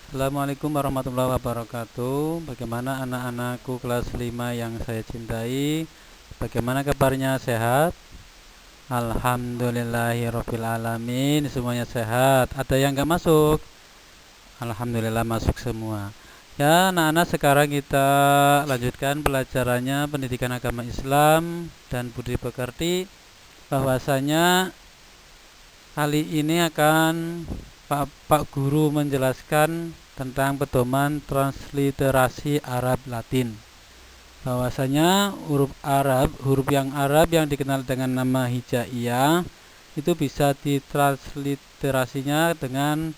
Assalamualaikum warahmatullahi wabarakatuh. Bagaimana anak-anakku kelas 5 yang saya cintai? Bagaimana kabarnya, sehat? Alhamdulillahirabbil alamin, semuanya sehat. Ada yang gak masuk? Alhamdulillah masuk semua. Ya, anak-anak, sekarang kita lanjutkan pelajarannya pendidikan agama Islam dan budi pekerti. Bahwasanya kali ini akan Pak Guru menjelaskan tentang pedoman transliterasi Arab Latin. Bahwasanya huruf yang Arab yang dikenal dengan nama hijaiyah itu bisa ditransliterasinya dengan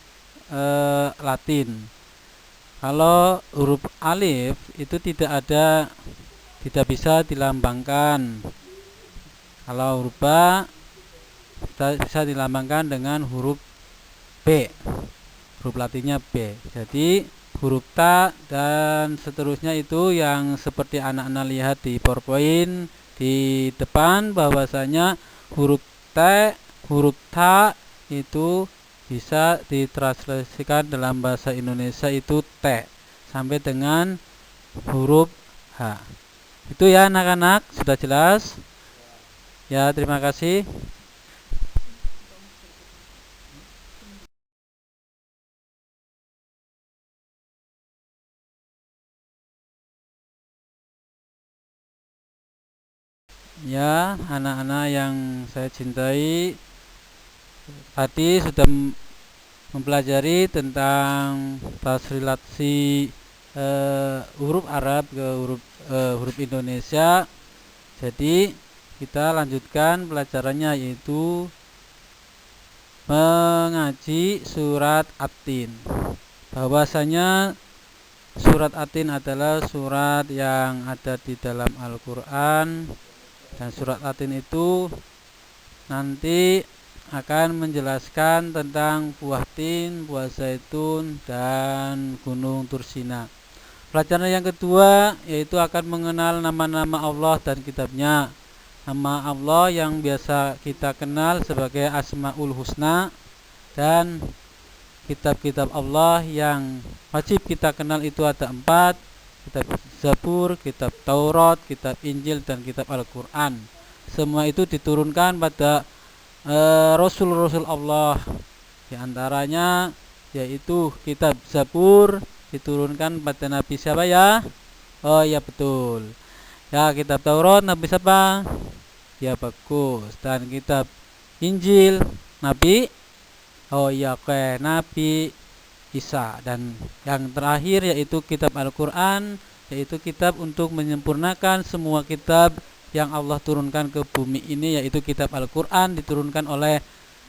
Latin. Kalau huruf alif itu tidak bisa dilambangkan. Kalau huruf ba bisa dilambangkan dengan huruf B, huruf latinnya B. Jadi huruf ta dan seterusnya itu yang seperti anak-anak lihat di PowerPoint di depan, bahwasanya huruf T, huruf ta itu bisa ditranslasikan dalam bahasa Indonesia itu T sampai dengan huruf H. Itu ya anak-anak, sudah jelas? Ya, terima kasih. Ya, anak-anak yang saya cintai, tadi sudah mempelajari tentang transliterasi huruf Arab ke huruf Indonesia. Jadi kita lanjutkan pelajarannya, yaitu mengaji surat At-Tin. Bahwasanya surat At-Tin adalah surat yang ada di dalam Al-Quran, dan surat At-Tin itu nanti akan menjelaskan tentang buah tin, buah zaitun, dan gunung Tursina. Pelajaran yang kedua yaitu akan mengenal nama-nama Allah dan kitabnya. Nama Allah yang biasa kita kenal sebagai Asmaul Husna, dan kitab-kitab Allah yang wajib kita kenal itu ada 4: kitab Zabur, kitab Taurat, kitab Injil, dan kitab Al-Quran. Semua itu diturunkan pada Rasul-Rasul Allah. Di antaranya yaitu kitab Zabur diturunkan pada Nabi siapa ya? Oh ya, betul. Ya, kitab Taurat Nabi siapa? Ya, bagus. Dan kitab Injil Nabi, oh ya, oke, Nabi Isa. Dan yang terakhir yaitu kitab Al-Quran, yaitu kitab untuk menyempurnakan semua kitab yang Allah turunkan ke bumi ini, yaitu kitab Al-Quran diturunkan oleh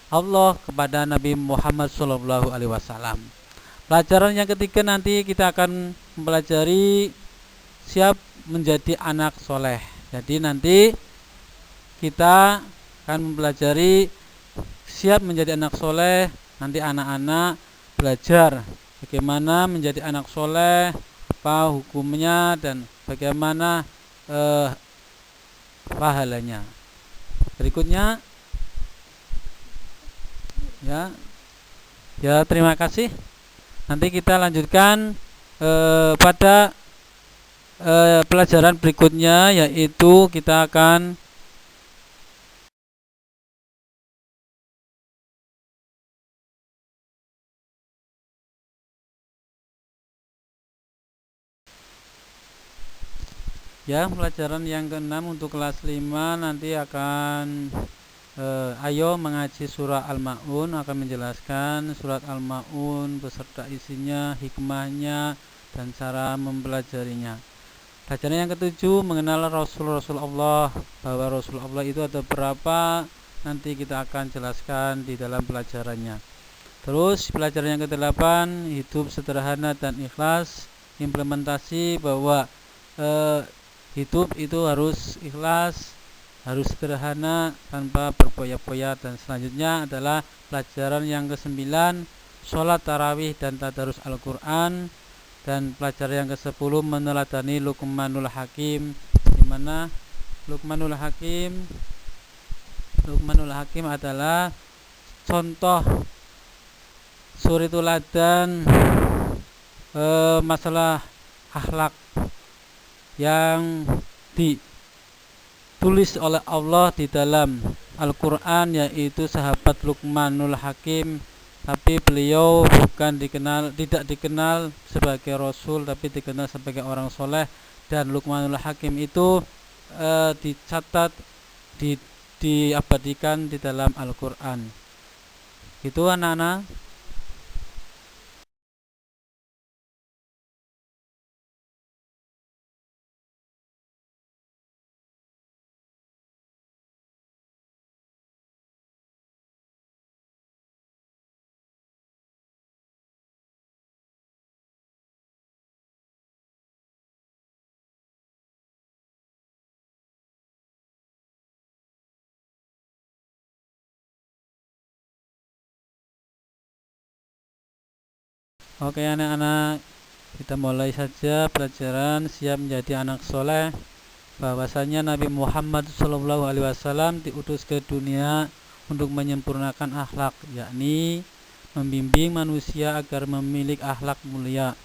Allah kepada Nabi Muhammad SAW. Pelajaran yang ketiga nanti kita akan mempelajari siap menjadi anak soleh. Jadi nanti kita akan mempelajari siap menjadi anak soleh. Nanti anak-anak belajar bagaimana menjadi anak soleh, apa hukumnya, dan bagaimana pahalanya. Berikutnya ya terima kasih. Nanti kita lanjutkan pada pelajaran berikutnya, yaitu kita akan pelajaran yang ke-6 untuk kelas 5 nanti akan ayo mengaji surah Al-Ma'un, akan menjelaskan surat Al-Ma'un beserta isinya, hikmahnya, dan cara mempelajarinya. Pelajaran yang ke-7 mengenal Rasul-Rasul Allah, bahwa Rasul Allah itu ada berapa, nanti kita akan jelaskan di dalam pelajarannya. Terus pelajaran yang ke-8 hidup sederhana dan ikhlas, implementasi bahwa hidup itu harus ikhlas, harus sederhana, tanpa berpoya-poya. Dan selanjutnya adalah pelajaran yang ke-9, sholat tarawih dan tadarus Al-Quran. Dan pelajaran yang ke-10 meneladani Luqmanul Hakim, di mana Luqmanul Hakim adalah contoh suri teladan masalah akhlak yang ditulis oleh Allah di dalam Al-Quran, yaitu sahabat Luqmanul Hakim. Tapi beliau tidak dikenal sebagai Rasul, tapi dikenal sebagai orang soleh. Dan Luqmanul Hakim itu dicatat, diabadikan di dalam Al-Quran. Itu anak-anak. Oke anak-anak, kita mulai saja pelajaran siap menjadi anak soleh. Bahwasanya Nabi Muhammad SAW diutus ke dunia untuk menyempurnakan akhlak, yakni membimbing manusia agar memiliki akhlak mulia.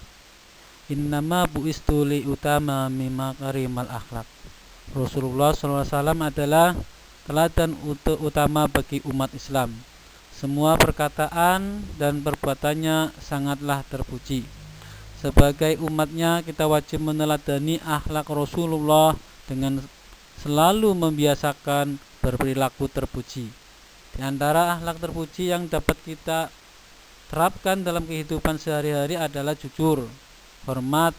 Innama bu'istu li utama mimma karimal akhlak. Rasulullah SAW adalah teladan utama bagi umat Islam. Semua perkataan dan perbuatannya sangatlah terpuji. Sebagai umatnya, kita wajib meneladani akhlak Rasulullah dengan selalu membiasakan berperilaku terpuji. Di antara akhlak terpuji yang dapat kita terapkan dalam kehidupan sehari-hari adalah jujur, hormat,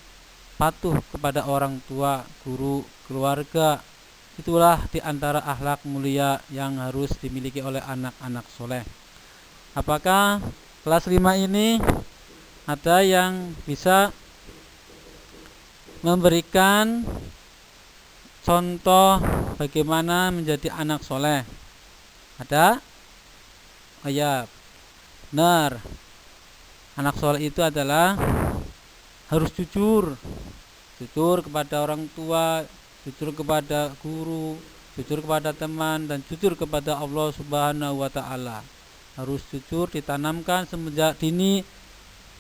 patuh kepada orang tua, guru, keluarga. Itulah di antara akhlak mulia yang harus dimiliki oleh anak-anak soleh. Apakah kelas 5 ini ada yang bisa memberikan contoh bagaimana menjadi anak soleh? Ada? Oh ya, benar. Anak soleh itu adalah harus jujur kepada orang tua, jujur kepada guru, jujur kepada teman, dan jujur kepada Allah Subhanahu wa Ta'ala. Harus jujur, ditanamkan semenjak dini.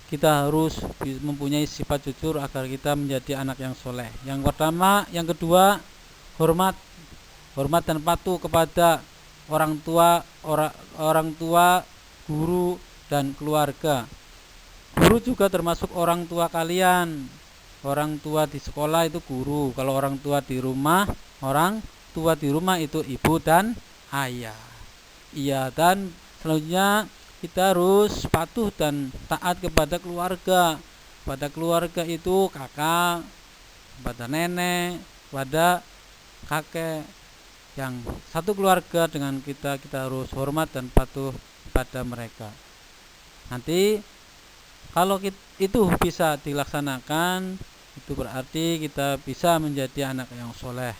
Kita harus mempunyai sifat jujur agar kita menjadi anak yang soleh. Yang pertama, yang kedua, hormat dan patuh kepada orang tua, guru, dan keluarga. Guru juga termasuk orang tua kalian. Orang tua di sekolah itu guru. Kalau orang tua di rumah itu ibu dan ayah. Iya, dan selanjutnya kita harus patuh dan taat kepada keluarga. Pada keluarga itu kakak, pada nenek, pada kakek. Yang satu keluarga dengan kita harus hormat dan patuh pada mereka. Nanti kalau itu bisa dilaksanakan, itu berarti kita bisa menjadi anak yang soleh.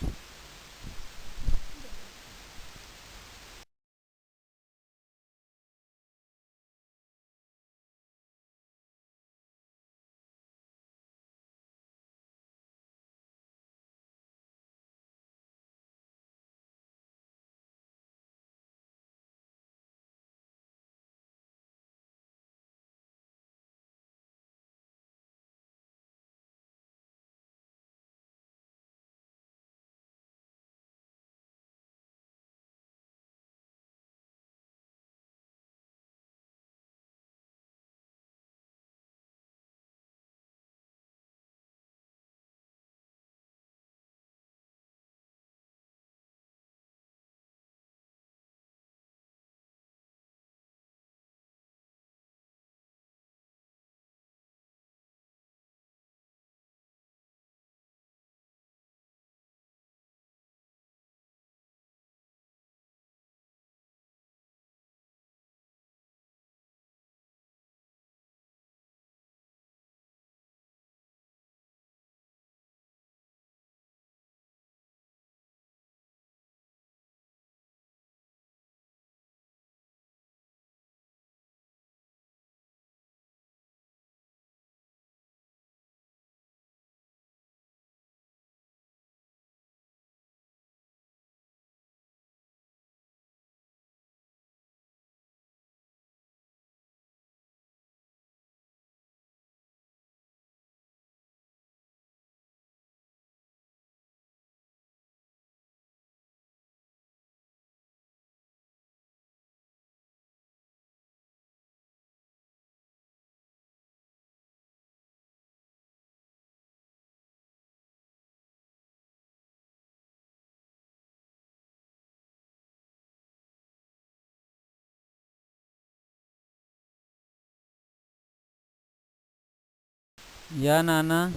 Ya Nana,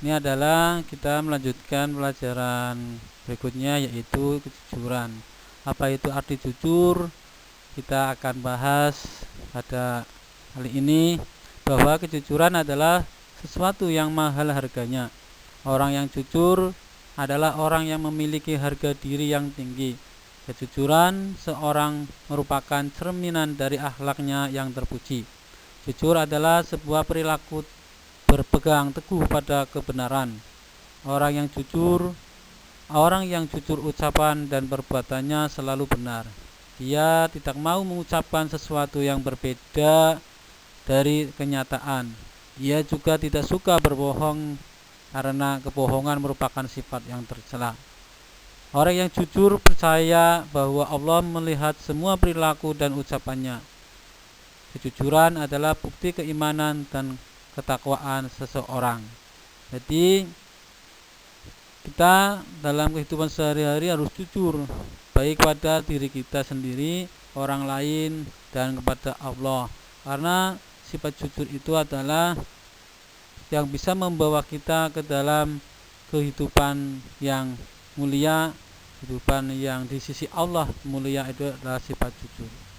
ini adalah kita melanjutkan pelajaran berikutnya, yaitu kejujuran. Apa itu arti jujur? Kita akan bahas pada kali ini bahwa kejujuran adalah sesuatu yang mahal harganya. Orang yang jujur adalah orang yang memiliki harga diri yang tinggi. Kejujuran seorang merupakan cerminan dari akhlaknya yang terpuji. Jujur adalah sebuah perilaku berpegang teguh pada kebenaran. Orang yang jujur ucapan dan perbuatannya selalu benar. Dia tidak mau mengucapkan sesuatu yang berbeda dari kenyataan. Dia juga tidak suka berbohong karena kebohongan merupakan sifat yang tercela. Orang yang jujur percaya bahwa Allah melihat semua perilaku dan ucapannya. Kejujuran adalah bukti keimanan dan ketakwaan seseorang. Jadi kita dalam kehidupan sehari-hari harus jujur, baik pada diri kita sendiri, orang lain, dan kepada Allah. Karena sifat jujur itu adalah yang bisa membawa kita ke dalam kehidupan yang mulia, kehidupan yang di sisi Allah mulia. Itu adalah sifat jujur.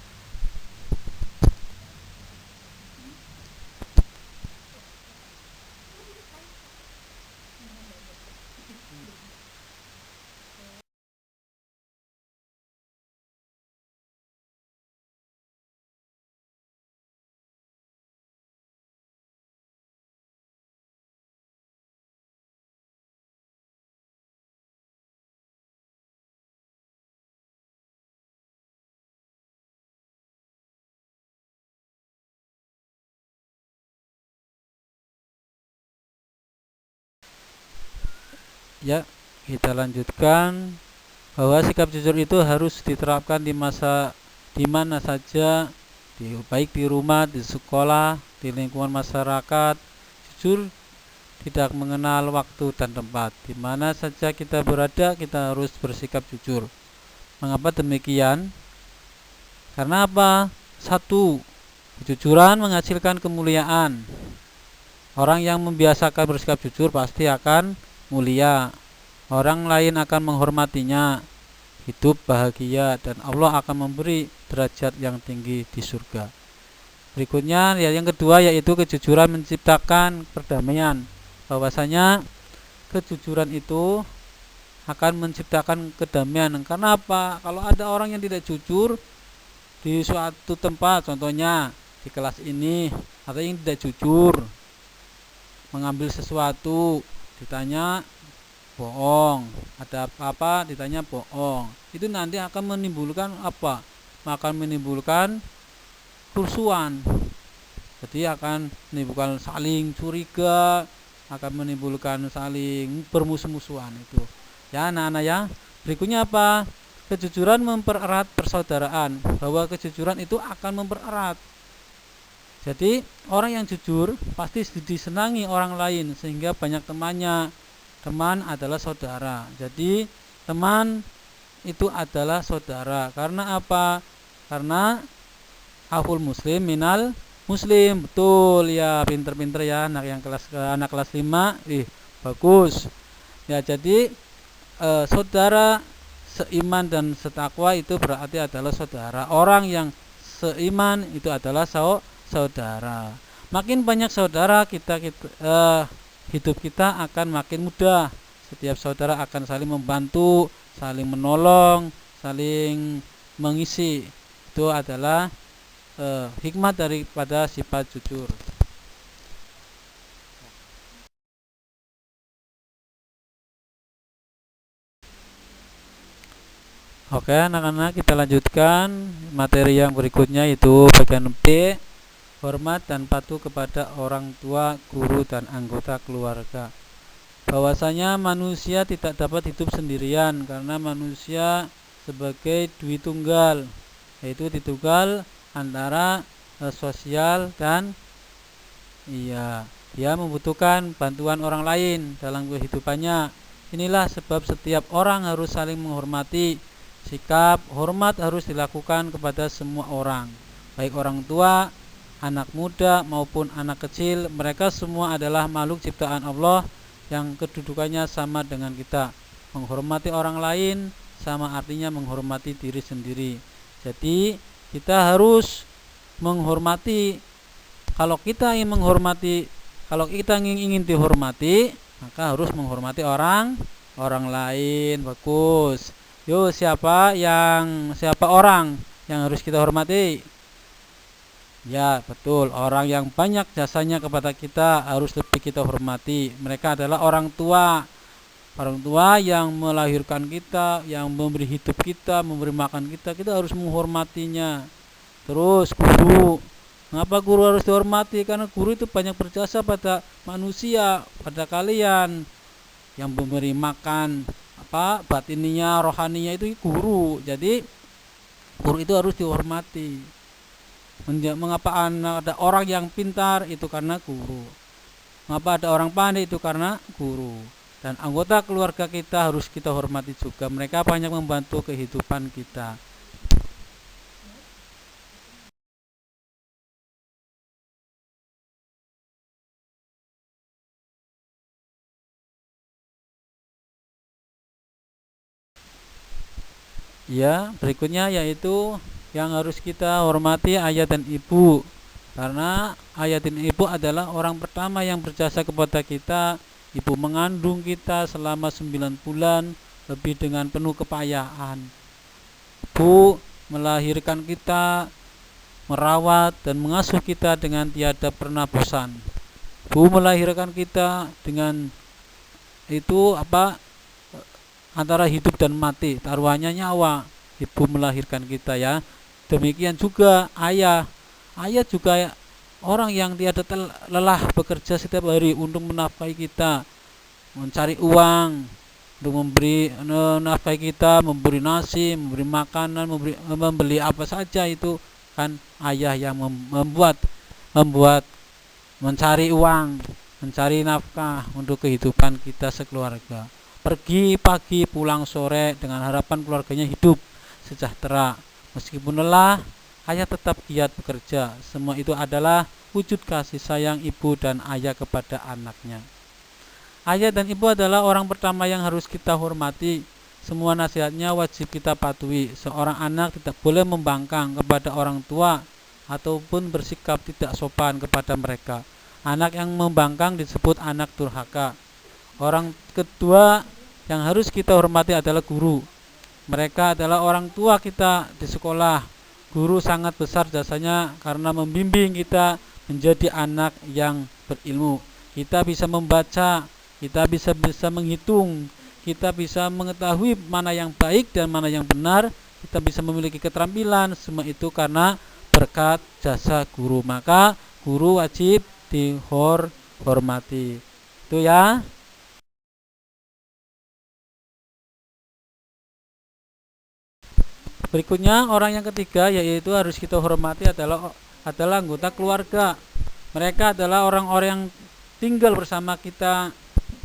Ya, kita lanjutkan bahwa sikap jujur itu harus diterapkan di mana saja, baik di rumah, di sekolah, di lingkungan masyarakat. Jujur tidak mengenal waktu dan tempat. Di mana saja kita berada, kita harus bersikap jujur. Mengapa demikian? Karena apa? Satu, kejujuran menghasilkan kemuliaan. Orang yang membiasakan bersikap jujur pasti akan mulia. Orang lain akan menghormatinya, hidup bahagia, dan Allah akan memberi derajat yang tinggi di surga. Berikutnya yang kedua, yaitu kejujuran menciptakan perdamaian. Bahwasanya kejujuran itu akan menciptakan kedamaian. Karena apa? Kalau ada orang yang tidak jujur di suatu tempat, contohnya di kelas ini, atau yang tidak jujur mengambil sesuatu, ditanya bohong, ada apa-apa ditanya bohong, itu nanti akan menimbulkan apa? Akan menimbulkan kerusuhan. Jadi akan menimbulkan saling curiga, akan menimbulkan saling bermusuh-musuhan itu. Ya anak-anak ya. Berikutnya apa? Kejujuran mempererat persaudaraan. Bahwa kejujuran itu akan mempererat. Jadi orang yang jujur pasti disenangi orang lain sehingga banyak temannya. Teman adalah saudara. Jadi teman itu adalah saudara. Karena apa? Karena akhul muslim minal muslim. Betul ya, pinter-pinter ya anak kelas 5. Bagus. Ya, jadi saudara seiman dan setakwa itu berarti adalah saudara. Orang yang seiman itu adalah saudara. Makin banyak saudara hidup kita akan makin mudah. Setiap saudara akan saling membantu, saling menolong, saling mengisi. Itu adalah hikmah daripada sifat jujur. Oke anak-anak, kita lanjutkan materi yang berikutnya, yaitu bagian B, hormat dan patuh kepada orang tua, guru, dan anggota keluarga. Bahwasanya manusia tidak dapat hidup sendirian karena manusia sebagai dwi tunggal, yaitu ditunggal antara sosial dan dia membutuhkan bantuan orang lain dalam kehidupannya. Inilah sebab setiap orang harus saling menghormati. Sikap hormat harus dilakukan kepada semua orang, baik orang tua, anak muda maupun anak kecil, mereka semua adalah makhluk ciptaan Allah yang kedudukannya sama dengan kita. Menghormati orang lain sama artinya menghormati diri sendiri. Jadi kita harus menghormati. Kalau kita ingin dihormati, maka harus menghormati orang lain. Bagus. Yuk, siapa orang yang harus kita hormati? Ya, betul. Orang yang banyak jasanya kepada kita harus lebih kita hormati. Mereka adalah orang tua. Orang tua yang melahirkan kita, yang memberi hidup kita, memberi makan kita harus menghormatinya. Terus guru. Mengapa guru harus dihormati? Karena guru itu banyak berjasa pada manusia, pada kalian. Yang memberi makan batininya, rohaninya itu guru. Jadi guru itu harus dihormati. Mengapa ada orang yang pintar? Itu karena guru. Mengapa ada orang pandai? Itu karena guru. Dan anggota keluarga kita harus kita hormati juga. Mereka banyak membantu kehidupan kita. Ya, berikutnya yaitu yang harus kita hormati ayah dan ibu. Karena ayah dan ibu adalah orang pertama yang berjasa kepada kita. Ibu mengandung kita selama 9 bulan lebih dengan penuh kepayahan. Ibu melahirkan kita, merawat dan mengasuh kita dengan tiada pernah bosan. Ibu melahirkan kita dengan itu antara hidup dan mati, taruhannya nyawa. Ibu melahirkan kita ya. Demikian juga ayah juga orang yang tiada lelah bekerja setiap hari untuk menafkahi kita, mencari uang untuk memberi nafkahi kita, memberi nasi, memberi makanan, membeli apa saja. Itu kan ayah yang membuat mencari uang, mencari nafkah untuk kehidupan kita sekeluarga. Pergi pagi pulang sore dengan harapan keluarganya hidup sejahtera. Meskipun lelah, ayah tetap giat bekerja. Semua itu adalah wujud kasih sayang ibu dan ayah kepada anaknya. Ayah dan ibu adalah orang pertama yang harus kita hormati. Semua nasihatnya wajib kita patuhi. Seorang anak tidak boleh membangkang kepada orang tua ataupun bersikap tidak sopan kepada mereka. Anak yang membangkang disebut anak durhaka. Orang kedua yang harus kita hormati adalah guru. Mereka adalah orang tua kita di sekolah. Guru sangat besar jasanya karena membimbing kita menjadi anak yang berilmu. Kita bisa membaca, kita bisa menghitung, kita bisa mengetahui mana yang baik dan mana yang benar. Kita bisa memiliki keterampilan. Semua itu karena berkat jasa guru. Maka guru wajib dihormati. Itu ya. Berikutnya orang yang ketiga yaitu harus kita hormati adalah anggota keluarga. Mereka adalah orang-orang yang tinggal bersama kita,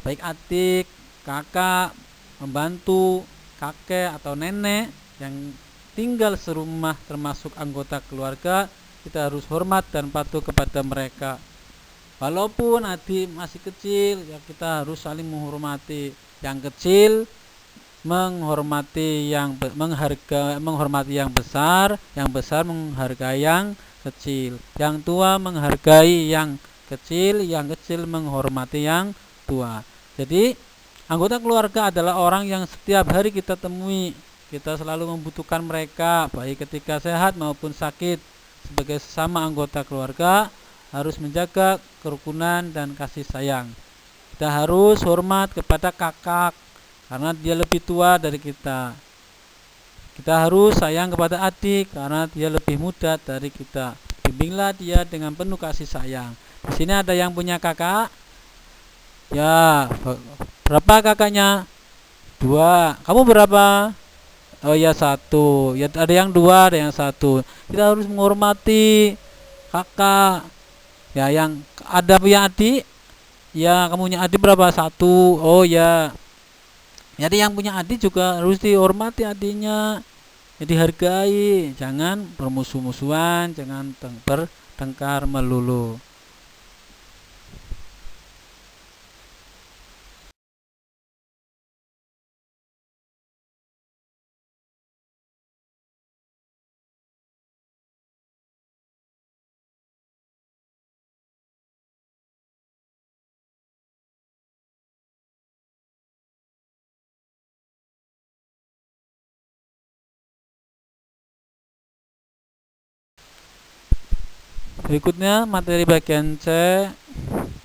baik adik, kakak, pembantu, kakek atau nenek yang tinggal serumah termasuk anggota keluarga. Kita harus hormat dan patuh kepada mereka. Walaupun adik masih kecil, ya kita harus saling menghormati. Yang kecil menghormati yang besar, yang besar menghargai yang kecil, yang tua menghargai yang kecil menghormati yang tua. Jadi anggota keluarga adalah orang yang setiap hari kita temui. Kita selalu membutuhkan mereka baik ketika sehat maupun sakit. Sebagai sesama anggota keluarga harus menjaga kerukunan dan kasih sayang. Kita harus hormat kepada kakak karena dia lebih tua dari kita. Kita harus sayang kepada adik karena dia lebih muda dari kita. Bimbinglah dia dengan penuh kasih sayang. Di sini ada yang punya kakak. Ya, berapa kakaknya? 2. Kamu berapa? Oh ya 1. Ya ada yang 2, ada yang 1. Kita harus menghormati kakak. Ya, yang ada punya adik. Ya, kamu punya adik berapa? 1. Oh ya. Jadi yang punya adik juga harus dihormati adiknya, jadi hargai, jangan bermusuh-musuhan, jangan bertengkar melulu. Berikutnya materi bagian C,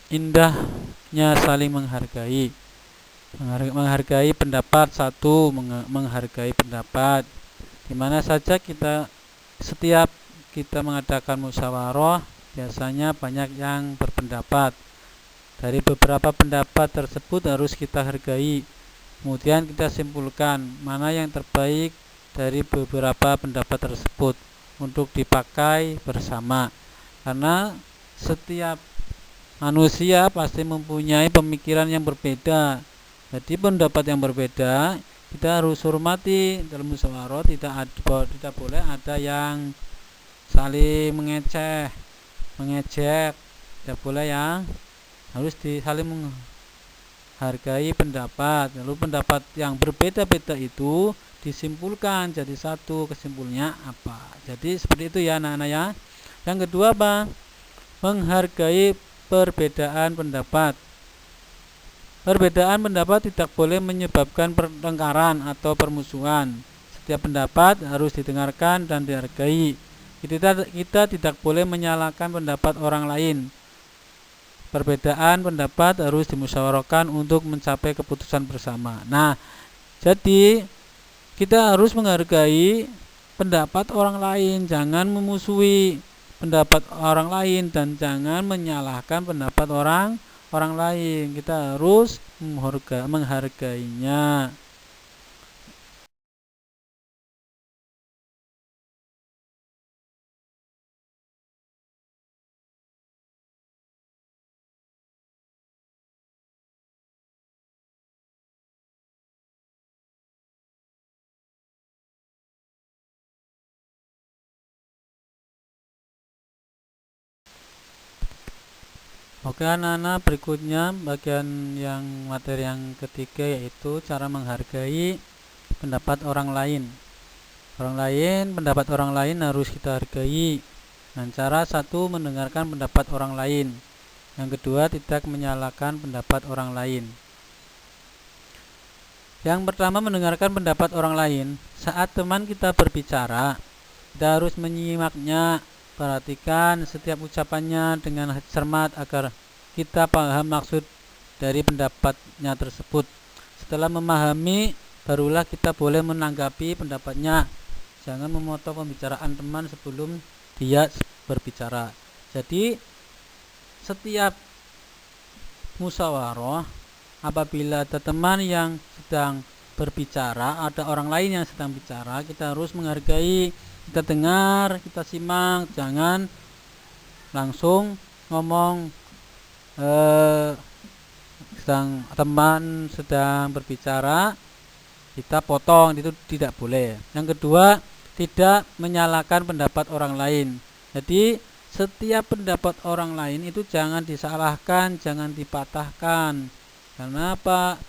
indahnya saling menghargai. Menghargai pendapat satu, menghargai pendapat. Dimana saja setiap kita mengadakan musyawarah, biasanya banyak yang berpendapat. Dari beberapa pendapat tersebut harus kita hargai. Kemudian kita simpulkan mana yang terbaik dari beberapa pendapat tersebut untuk dipakai bersama. Karena setiap manusia pasti mempunyai pemikiran yang berbeda. Jadi pendapat yang berbeda kita harus hormati. Dalam musyawarah tidak boleh ada yang saling mengejek, tidak boleh, yang harus saling menghargai pendapat. Lalu pendapat yang berbeda-beda itu disimpulkan jadi satu, kesimpulannya apa. Jadi seperti itu ya anak-anak ya. Yang kedua apa? Menghargai perbedaan pendapat. Perbedaan pendapat tidak boleh menyebabkan pertengkaran atau permusuhan. Setiap pendapat harus didengarkan dan dihargai. Kita tidak boleh menyalahkan pendapat orang lain. Perbedaan pendapat harus dimusyawarahkan untuk mencapai keputusan bersama. Nah, jadi kita harus menghargai pendapat orang lain, jangan memusuhi pendapat orang lain dan jangan menyalahkan pendapat orang lain. Kita harus menghargainya. Oke anak-anak, berikutnya bagian materi yang ketiga yaitu cara menghargai pendapat orang lain. Pendapat orang lain harus kita hargai. Dengan cara satu, mendengarkan pendapat orang lain. Yang kedua, tidak menyalahkan pendapat orang lain. Yang pertama, mendengarkan pendapat orang lain. Saat teman kita berbicara, kita harus menyimaknya. Perhatikan setiap ucapannya dengan cermat agar kita paham maksud dari pendapatnya tersebut. Setelah memahami, barulah kita boleh menanggapi pendapatnya. Jangan memotong pembicaraan teman sebelum dia berbicara. Jadi setiap musyawarah, apabila ada teman yang sedang berbicara, ada orang lain yang sedang bicara, kita harus menghargai. Kita dengar, kita simak, jangan langsung ngomong teman sedang berbicara kita potong, itu tidak boleh. Yang kedua, tidak menyalahkan pendapat orang lain. Jadi setiap pendapat orang lain itu jangan disalahkan, jangan dipatahkan. Karena apa?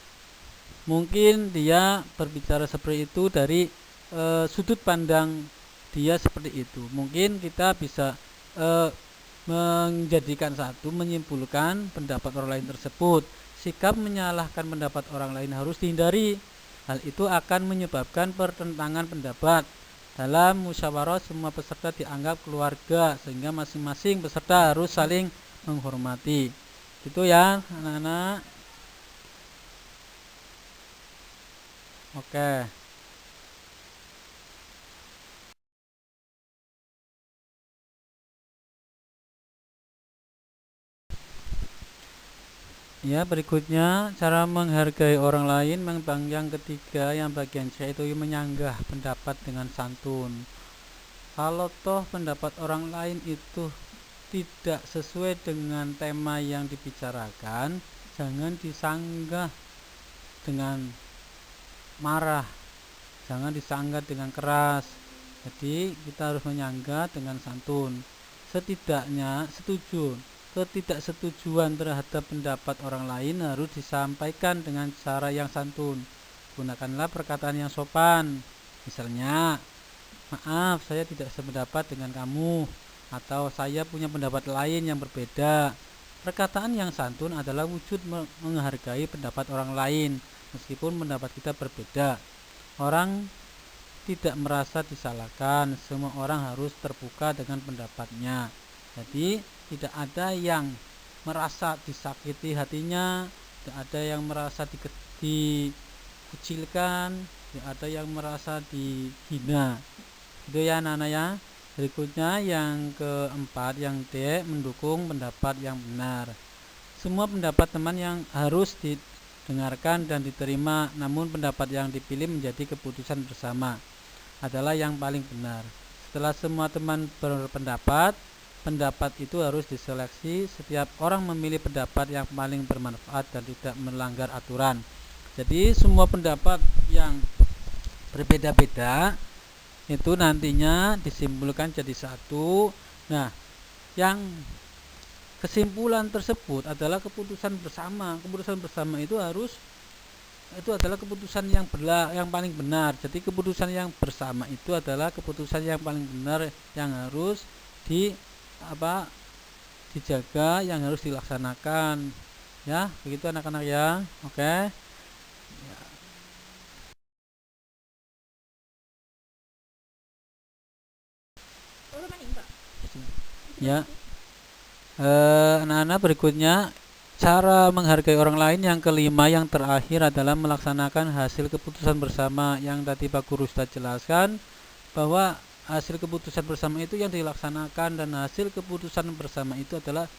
Mungkin dia berbicara seperti itu dari sudut pandang dia seperti itu. Mungkin kita bisa menyimpulkan pendapat orang lain tersebut. Sikap menyalahkan pendapat orang lain harus dihindari. Hal itu akan menyebabkan pertentangan pendapat. Dalam musyawarah semua peserta dianggap keluarga, sehingga masing-masing peserta harus saling menghormati. Itu ya anak-anak. Oke. Ya, berikutnya cara menghargai orang lain. Yang ketiga, yang bagian C itu menyanggah pendapat dengan santun. Kalau toh pendapat orang lain itu tidak sesuai dengan tema yang dibicarakan, jangan disanggah dengan marah, jangan disanggah dengan keras. Jadi kita harus menyanggah dengan santun. setidaknya ketidaksetujuan terhadap pendapat orang lain harus disampaikan dengan cara yang santun. Gunakanlah perkataan yang sopan. Misalnya, maaf, saya tidak sependapat dengan kamu, atau saya punya pendapat lain yang berbeda. Perkataan yang santun adalah wujud menghargai pendapat orang lain, meskipun pendapat kita berbeda. Orang tidak merasa disalahkan, semua orang harus terbuka dengan pendapatnya. Jadi tidak ada yang merasa disakiti hatinya, tidak ada yang merasa dikucilkan, tidak ada yang merasa dihina. Itu ya anak-anak ya. Berikutnya yang keempat, yang D, mendukung pendapat yang benar. Semua pendapat teman yang harus didengarkan dan diterima, namun pendapat yang dipilih menjadi keputusan bersama adalah yang paling benar. Setelah semua teman berpendapat, pendapat itu harus diseleksi. Setiap orang memilih pendapat yang paling bermanfaat dan tidak melanggar aturan. Jadi semua pendapat yang berbeda-beda itu nantinya disimpulkan jadi satu. Nah, yang kesimpulan tersebut adalah keputusan bersama. Keputusan bersama itu adalah keputusan yang paling benar. Jadi keputusan yang bersama itu adalah keputusan yang paling benar yang harus dijaga, yang harus dilaksanakan. Ya, begitu anak-anak ya. Oke. Ya. Anak-anak, berikutnya cara menghargai orang lain yang kelima, yang terakhir adalah melaksanakan hasil keputusan bersama. Yang tadi Pak Guru sudah jelaskan bahwa hasil keputusan bersama itu yang dilaksanakan, dan hasil keputusan bersama itu adalah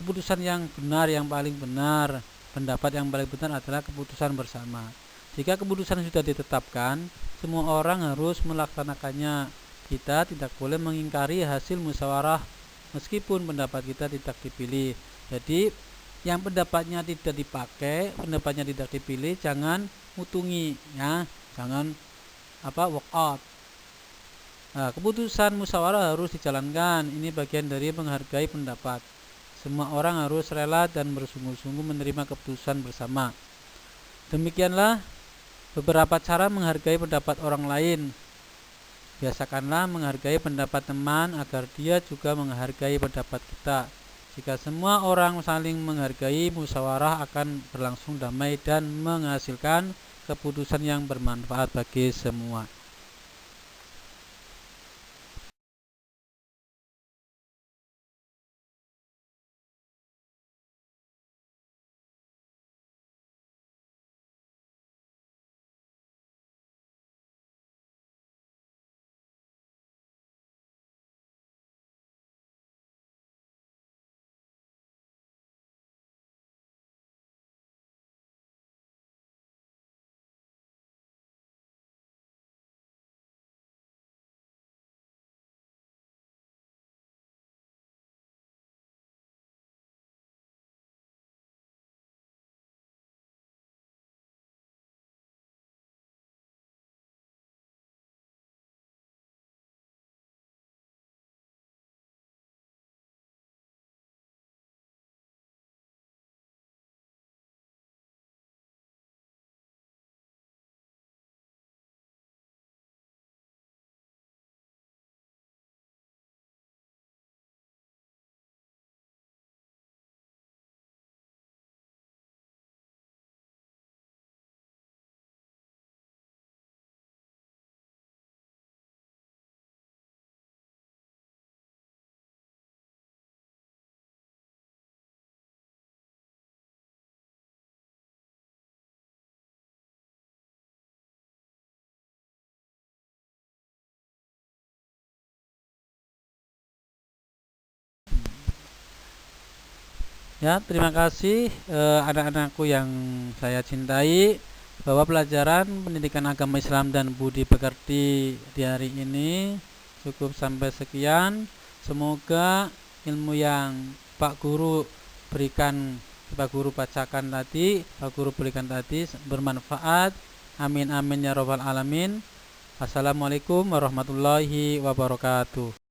keputusan yang benar, yang paling benar. Pendapat yang paling benar adalah keputusan bersama. Jika keputusan sudah ditetapkan, semua orang harus melaksanakannya. Kita tidak boleh mengingkari hasil musyawarah meskipun pendapat kita tidak dipilih. Jadi yang pendapatnya tidak dipakai, pendapatnya tidak dipilih, jangan mutungi ya, jangan walk out. Nah, keputusan musyawarah harus dijalankan. Ini bagian dari menghargai pendapat. Semua orang harus rela dan bersungguh-sungguh menerima keputusan bersama. Demikianlah beberapa cara menghargai pendapat orang lain. Biasakanlah menghargai pendapat teman agar dia juga menghargai pendapat kita. Jika semua orang saling menghargai, musyawarah akan berlangsung damai dan menghasilkan keputusan yang bermanfaat bagi semua. Ya, terima kasih anak-anakku yang saya cintai, bahwa pelajaran pendidikan agama Islam dan budi pekerti di hari ini cukup sampai sekian. Semoga ilmu yang Pak Guru bacakan tadi, Pak Guru berikan tadi bermanfaat. Amin amin ya robbal alamin. Assalamualaikum warahmatullahi wabarakatuh.